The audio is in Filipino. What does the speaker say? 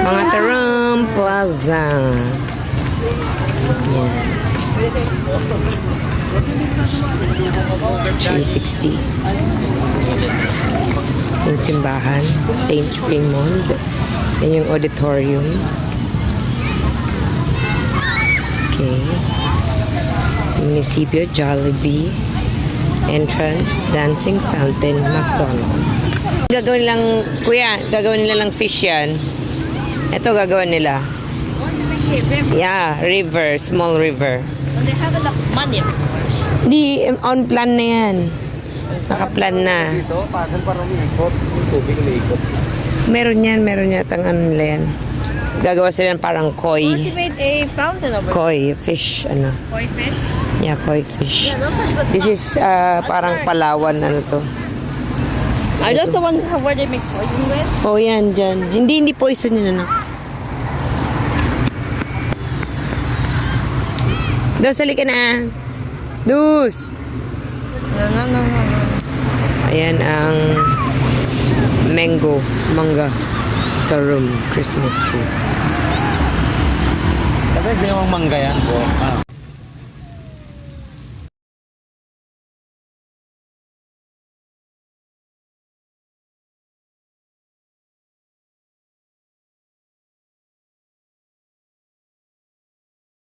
Mga Taram Plaza. Yan. 360. Yung simbahan. St. Raymond. Yan yung auditorium. Okay. Municipio, Jollibee. Entrance, Dancing Fountain, McDonald's. Gagawin lang, kuya, gagawin nila lang fish yan. Ito gagawin nila. Yeah, river, small river. They have enough money. Di, on plan na yan. Nakaplan na. Dito, parang umikot. Yung tubig umikot. Meron yan, meron yata ang ano nila yan. Gagawa sila ng parang He koi. made a fountain over Koi, fish, ano. koi fish. Yeah, koi fish. Yeah, those are good. This is parang Palawan, ano to. Are those the ones where they make poison with? Oh, yan, dyan. Hindi poison yun, ano. Dos, halika na. Dus! No. Ayan ang manga Tarum Christmas tree. Sabi, di naman mangga yan po.